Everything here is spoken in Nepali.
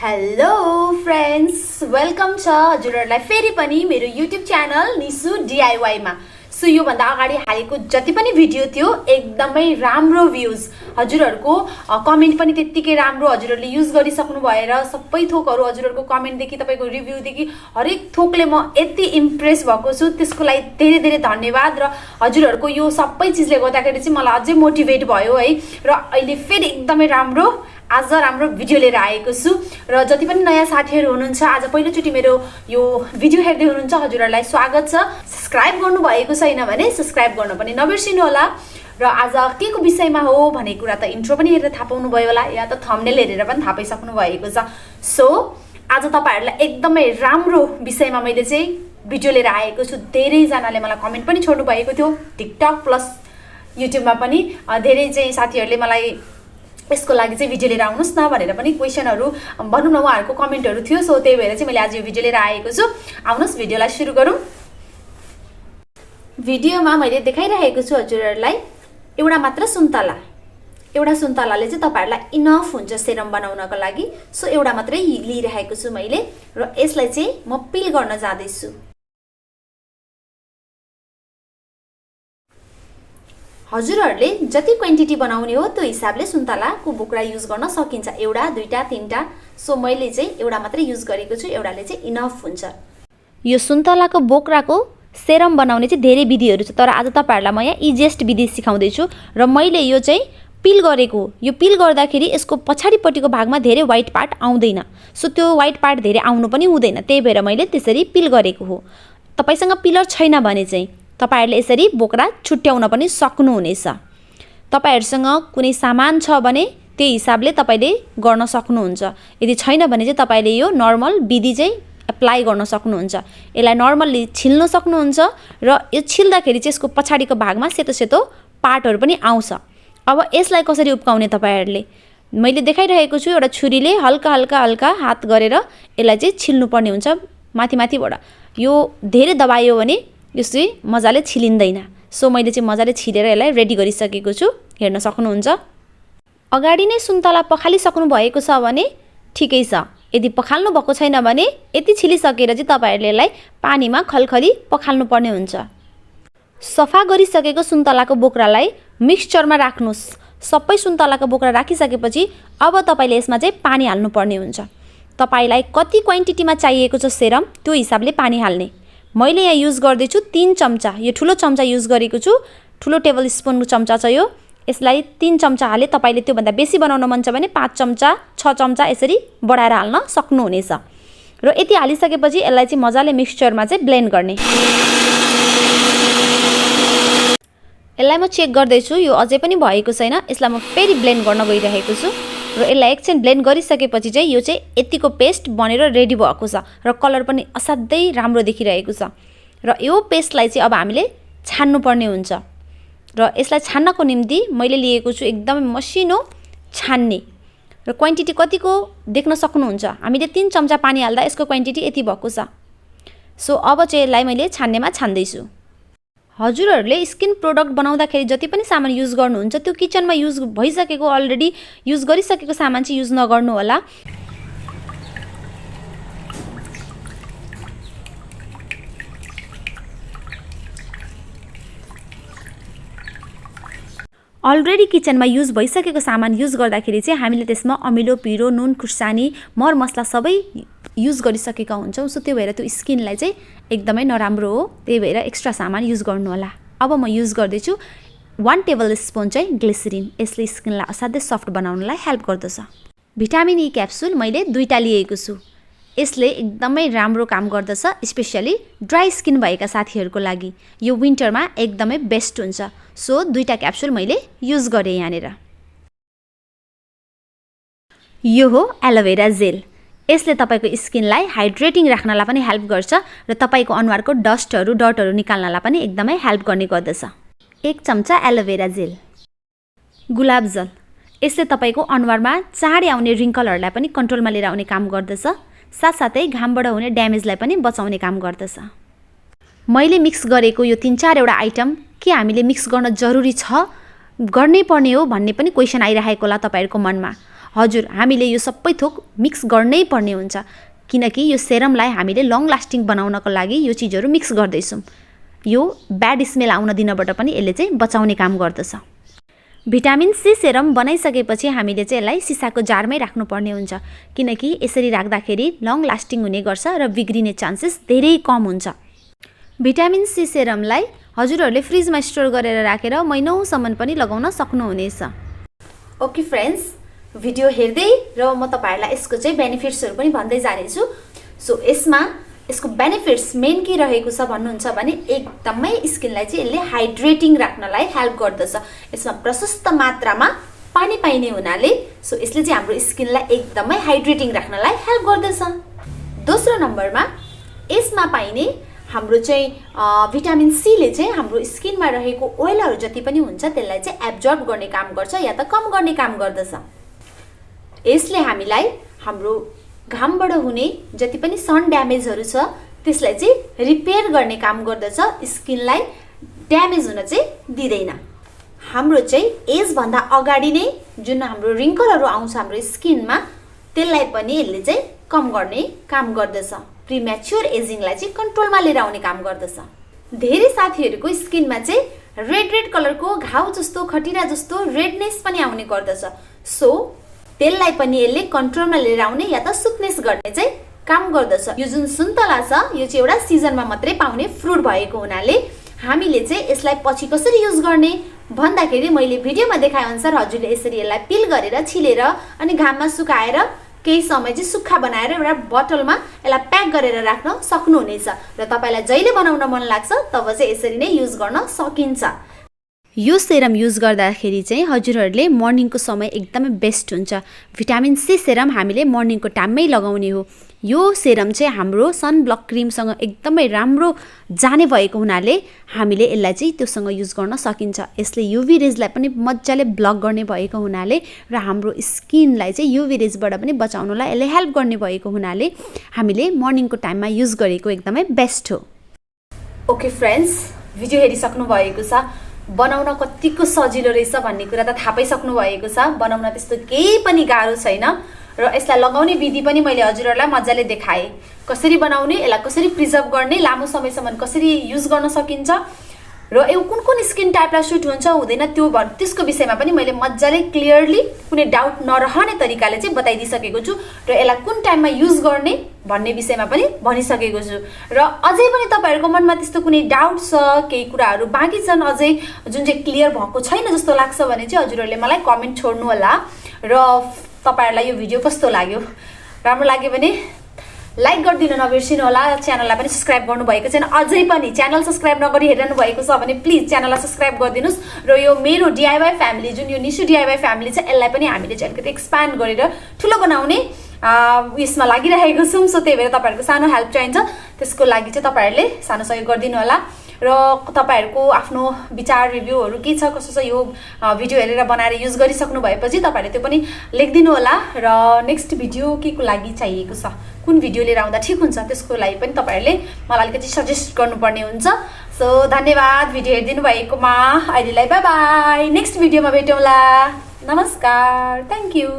हेलो फ्रेन्ड्स, वेलकम छ हजुरहरुलाई फेरि पनि मेरो युट्युब च्यानल निसु DIY मा। सो यो भन्दा अगाडि हालेको जति पनि भिडियो थियो एकदमै राम्रो भ्यूज, हजुरहरुको कमेन्ट पनि त्यतिकै राम्रो, हजुरहरुले युज गरिसक्नु भएर सबै थोकहरु हजुरहरुको कमेन्ट देखि तपाईको रिभ्यू देखि हरेक थोकले म यति इम्प्रेस भएको छु, त्यसको लागि धेरै धेरै धन्यवाद। र हजुरहरुको यो सबै चीजले गर्दाखेरि चाहिँ मलाई अझै मोटिभेट भयो है। र अहिले फेरि एकदमै राम्रो आज राम्रो भिडियो लिएर आएको छु। र जति पनि नयाँ साथीहरु हुनुहुन्छ, आज पहिलोचोटि मेरो यो भिडियो हेर्दै हुनुहुन्छ, हजुरहरुलाई स्वागत छ। सब्स्क्राइब गर्नु भएको छैन भने सब्स्क्राइब गर्न पनि नबिर्सिनु होला। र आज के को विषयमा हो भन्ने कुरा त इन्ट्रो पनि हेरेर थाहा पाउनु भयो होला, या त थम्बनेल हेरेर पनि थाहा पाइसक्नु भएको छ। सो आज तपाईहरुलाई एकदमै राम्रो विषयमा मैले चाहिँ भिडियो लिएर आएको छु। धेरै जनाले मलाई कमेन्ट पनि छोड्नु भएको थियो, टिकटक प्लस युट्युबमा पनि धेरै चाहिँ साथीहरुले मलाई यसको लागि चाहिँ भिडियो लिएर आउनुस् न भनेर पनि क्वेशनहरु भनौं न उहाँहरुको कमेन्टहरु थियो। सो त्यही भएर चाहिँ मैले आज यो भिडियो लिएर आएको छु। आउनुस् भिडियोलाई सुरु गरौं। भिडियोमा मैले देखाइरहेको छु हजुरहरुलाई एउटा मात्र सुन्तला। एउटा सुन्तलाले चाहिँ तपाईहरुलाई इनफ हुन्छ सेरम बनाउनको लागि। सो एउटा मात्रै लिइरहेको छु मैले, र यसलाई चाहिँ म पिल गर्न जाँदै छु। हजुरहरुले जति क्वान्टिटी बनाउने हो त्यो हिसाबले सुन्तलाको बोक्रा युज गर्न सकिन्छ, एउटा दुईटा तीनटा। सो मैले चाहिँ एउटा मात्रै युज गरेको छु, एउटाले चाहिँ इनफ हुन्छ। यो सुन्तलाको बोक्राको सेरम बनाउने चाहिँ धेरै विधिहरु छ, तर आज तपाईहरुलाई म यहाँ इजिएस्ट विधि सिकाउँदै छु। र मैले यो चाहिँ पिल गरेको, यो पिल गर्दाखेरि यसको पछाडीपट्टिको भागमा धेरै व्हाइट पार्ट आउँदैन। सो त्यो व्हाइट पार्ट धेरै आउनु पनि हुँदैन, त्यही भएर मैले त्यसरी पिल गरेको हो। तपाईसँग पिलर छैन भने चाहिँ तपाईहरुले यसरी बोक्रा छुट्याउन पनि सक्नुहुनेछ। तपाईहरुसँग कुनै सामान छ भने त्यो हिसाबले तपाईले गर्न सक्नुहुन्छ। यदि छैन भने चाहिँ तपाईले यो नर्मल विधि चाहिँ एप्लाई गर्न सक्नुहुन्छ। यसलाई नर्मली छिल्न सक्नुहुन्छ, र यो छिल्दाखेरि चाहिँ यसको पछाडीको भागमा सेतो सेतो पार्टहरु पनि आउँछ। अब यसलाई कसरी उप्काउने तपाईहरुले मैले देखाइरहेको छु। एउटा छुरीले हल्का हल्का हल्का हात गरेर यसलाई चाहिँ छिल्नु पर्ने हुन्छ माथि माथिबाट। यो धेरै दबायो भने यो चाहिँ मजाले छिलिँदैन। सो मैले चाहिँ मजाले छिलेर यसलाई रेडी गरिसकेको छु, हेर्न सक्नुहुन्छ। अगाडि नै सुन्तला पखालिसक्नु भएको छ भने ठिकै छ। यदि पखाल्नु भएको छैन भने यति छिलिसकेर चाहिँ तपाईहरुले यसलाई पानीमा खलखली पखाल्नु पर्ने हुन्छ। सफा गरिसकेको सुन्तलाको बोक्रालाई मिक्सचरमा राख्नुस्। सबै सुन्तलाको बोक्रा राखिसकेपछि अब तपाईले यसमा चाहिँ पानी हाल्नु पर्ने हुन्छ। तपाईलाई कति क्वान्टिटीमा चाहिएको छ सेरम त्यो हिसाबले पानी हाल्ने। मैले यहाँ युज गर्दै छु 3 चम्चा, यो ठुलो चम्चा युज गरेको छु। ठुलो टेबल स्पुनको चम्चा छ यो, यसलाई 3 चम्चा हाले। तपाईले त्यो भन्दा बेसी बनाउन मन छ भने 5 चम्चा 6 चम्चा यसरी बढाएर हाल्न सक्नुहुनेछ। र यति हालिसकेपछि यसलाई चाहिँ मजाले मिक्सचरमा चाहिँ ब्लेन्ड गर्ने। यसलाई म चेक गर्दै छु, यो अझै पनि भएको छैन। यसलाई म फेरि ब्लेन्ड गर्न गइरहेको छु, र यसलाई एकछिन ब्लेन्ड गरिसकेपछि चाहिँ यो चाहिँ यतिको पेस्ट बनेर रेडी भएको छ, र कलर पनि असाध्यै राम्रो देखिरहेको छ। र यो पेस्टलाई चाहिँ अब हामीले छान्नु पर्ने हुन्छ। र यसलाई छान्नको निम्ति मैले लिएको छु एकदमै मसिनो छान्ने। र क्वान्टिटी कतिको देख्न सक्नुहुन्छ, हामीले 3 चम्चा पानी हाल्दा यसको क्वान्टिटी यति भएको छ। सो अब चाहिँ यसलाई मैले छान्नेमा छान्दै छु। हजुरहरुले स्किन प्रोडक्ट बनाउँदाखेरि जति पनि सामान युज गर्नुहुन्छ त्यो किचनमा युज भइसकेको, अलरेडी युज गरिसकेको सामान चाहिँ युज नगर्नु होला। अलरेडी किचनमा युज भइसकेको सामान युज गर्दाखेरि चाहिँ हामीले त्यसमा अमिलो, पिरो, नुन, खुर्सानी, मर मसला सबै युज गरिसकेका हुन्छौँ। सो त्यो भएर त्यो स्किनलाई चाहिँ एकदमै नराम्रो हो, त्यही भएर एक्स्ट्रा सामान युज गर्नु होला। अब म युज गर्दैछु 1 टेबल स्पुन चाहिँ ग्लिसरिन। यसले स्किनलाई असाध्यै सफ्ट बनाउनलाई हेल्प गर्दछ। भिटामिन ई क्याप्सुल मैले 2टा लिएको छु। यसले एकदमै राम्रो काम गर्दछ, स्पेशली ड्राई स्किन भएका साथीहरुको लागि यो विन्टरमा एकदमै बेस्ट हुन्छ। सो 2टा क्याप्सुल मैले युज गरे यहाँनेर। यो हो एलोभेरा जेल। यसले तपाईको स्किनलाई हाइड्रेटिङ राख्नलाई पनि हेल्प गर्छ, र तपाईको अनुहारको डस्टहरु डटहरु निकाल्नलाई पनि एकदमै हेल्प गर्ने गर्दछ। 1 चम्चा एलोभेरा जेल। गुलाब जल। यसले तपाईको अनुहारमा चाँडै आउने रिङ्कलहरुलाई पनि कन्ट्रोलमा लिएर आउने काम गर्दछ, साथसाथै घामबाट हुने ड्यामेजलाई पनि बचाउने काम गर्दछ। मैले मिक्स गरेको यो 3-4 वटा आइटम के हामीले मिक्स गर्न जरुरी छ, गर्नै पर्ने हो भन्ने पनि क्वेशन आइरहेको होला तपाईहरुको मनमा। हजुर हामीले यो सबै थोक मिक्स गर्नै पर्ने हुन्छ किनकि यो सेरमलाई हामीले लङ लास्टिङ बनाउनको लागि यो चिजहरू मिक्स गर्दैछौँ। यो ब्याड स्मेल आउन दिनबाट पनि यसले चाहिँ बचाउने काम गर्दछ। भिटामिन सी सेरम बनाइसकेपछि हामीले चाहिँ यसलाई सिसाको जारमै राख्नुपर्ने हुन्छ किनकि यसरी राख्दाखेरि लङ लास्टिङ हुने गर्छ र बिग्रिने चान्सेस धेरै कम हुन्छ। भिटामिन सी सेरमलाई हजुरहरूले फ्रिजमा स्टोर गरेर राखेर महिनौसम्म पनि लगाउन सक्नुहुनेछ। ओके फ्रेन्ड्स, भिडियो हेर्दै र म तपाईहरुलाई यसको चाहिँ बेनिफिट्सहरु पनि भन्दै जानेछु। सो यसमा यसको बेनिफिट्स मेन के रहेको छ भन्नुहुन्छ भने एकदमै स्किनलाई चाहिँ यसले हाइड्रेटिङ राख्नलाई हेल्प गर्दछ। यसमा प्रशस्त मात्रामा पानी पाइने हुनाले सो यसले चाहिँ हाम्रो स्किनलाई एकदमै हाइड्रेटिङ राख्नलाई हेल्प गर्दछ। दोस्रो नम्बरमा यसमा पाइने हाम्रो चाहिँ भिटामिन सी ले चाहिँ हाम्रो स्किनमा रहेको ओइलहरु जति पनि हुन्छ त्यसलाई चाहिँ एब्जर्ब गर्ने काम गर्छ या त कम गर्ने काम गर्दछ। यसले हामीलाई हाम्रो घामबाट हुने जति पनि सन ड्यामेजहरु छ त्यसलाई चाहिँ रिपेयर गर्ने काम गर्दछ, स्किनलाई ड्यामेज हुन चाहिँ दिदैन। हाम्रो चाहिँ एज भन्दा अगाडि नै जुन हाम्रो रिङ्कलहरु आउँछ हाम्रो स्किनमा त्यसलाई पनि यसले चाहिँ कम गर्ने काम गर्दछ। प्रिम्याच्योर एजिङलाई चाहिँ कन्ट्रोलमा लिएर आउने काम गर्दछ। धेरै साथीहरुको स्किनमा चाहिँ रेड कलरको घाउ जस्तो खटिरा जस्तो रेडनेस पनि आउने गर्दछ। सो त्यसलाई पनि यसले कन्ट्रोलमा लिएर आउने या त सुकनेस गर्ने चाहिँ काम गर्दछ। यो जुन सुन्तला छ यो चाहिँ एउटा सिजनमा मात्रै पाउने फ्रुट भएको हुनाले हामीले चाहिँ यसलाई पछि कसरी युज गर्ने भन्दाखेरि मैले भिडियोमा देखाए अनुसार हजुरले यसरी यसलाई पिल गरेर छिलेर अनि घाममा सुकाएर केही समय चाहिँ सुक्खा बनाएर एउटा बोतलमा यसलाई प्याक गरेर राख्न सक्नुहुनेछ र तपाईलाई जहिले बनाउन मन लाग्छ तब चाहिँ यसरी नै युज गर्न सकिन्छ। यो सेरम युज गर्दाखेरि चाहिँ हजुरहरूले मर्निङको समय एकदमै बेस्ट हुन्छ। भिटामिन सी सेरम हामीले मर्निङको टाइममै लगाउने हो। यो सेरम चाहिँ हाम्रो सन ब्लक क्रिमसँग एकदमै राम्रो जाने भएको हुनाले हामीले यसलाई चाहिँ त्योसँग युज गर्न सकिन्छ। यसले युभी रेजलाई पनि मजाले ब्लक गर्ने भएको हुनाले र हाम्रो स्किनलाई चाहिँ युभी रेजबाट पनि बचाउनलाई यसले हेल्प गर्ने भएको हुनाले हामीले मर्निङको टाइममा युज गरेको एकदमै बेस्ट हो। ओके फ्रेन्ड्स, भिडियो हेरिसक्नु भएको छ, बनाउन कतिको सजिलो रहेछ भन्ने कुरा त थाहा पाइसक्नु भएको छ। बनाउन त्यस्तो केही पनि गाह्रो छैन र यसलाई लगाउने विधि पनि मैले हजुरहरूलाई मजाले देखाएँ। कसरी बनाउने, यसलाई कसरी प्रिजर्भ गर्ने, लामो समयसम्म कसरी युज गर्न सकिन्छ र यो कुन कुन स्किन टाइपलाई सुट हुन्छ हुँदैन त्यसको विषयमा पनि मैले मजाले क्लियरली कुनै डाउट नरहने तरिकाले चाहिँ बताइदिसकेको छु र यसलाई कुन टाइममा युज गर्ने भन्ने विषयमा पनि भनिसकेको छु। र अझै पनि तपाईहरुको मनमा त्यस्तो कुनै डाउट छ, केही कुराहरु बाँकी छन् अझै जुन चाहिँ क्लियर भएको छैन जस्तो लाग्छ भने चाहिँ हजुरहरूले मलाई कमेन्ट छोड्नु होला र तपाईहरुलाई यो भिडियो कस्तो लाग्यो, राम्रो लाग्यो भने लाइक गरिदिन नबिर्सिनु होला। च्यानललाई पनि सब्स्क्राइब गर्नु भएको छैन अझै पनि च्यानल सब्स्क्राइब नगरी हेरिरहनु भएको छ भने प्लिज च्यानललाई सब्स्क्राइब गरिदिनुस् र यो मेरो DIY फ्यामिली जुन यो निशु DIY फ्यामिली छ यसलाई पनि हामीले चाहिँ अलिकति एक्सप्यान्ड गरेर ठुलो बनाउने यसमा लागिरहेको छौँ। सो त्यही भएर तपाईहरुको सानो हेल्प चाहिन्छ, त्यसको लागि चाहिँ तपाईहरुले सानो सहयोग गरिदिनु होला र तपाईहरुको आफ्नो विचार रिभ्यूहरु के छ कसो छ यो भिडियो हेरेर बनाएर युज गरिसक्नु भएपछि तपाईहरुले त्यो पनि लेखिदिनु होला र नेक्स्ट भिडियो के को लागि चाहिएको छ, कुन भिडियो लिएर आउँदा ठीक हुन्छ त्यसको लागि पनि तपाईहरुले मलाई अलिकति सजेस्ट गर्नुपर्ने हुन्छ। सो धन्यवाद भिडियो हेरिदिनु भएकोमा। अहिलेलाई बाइ बाइ, नेक्स्ट भिडियोमा भेटौँला। नमस्कार, थ्यांक यू।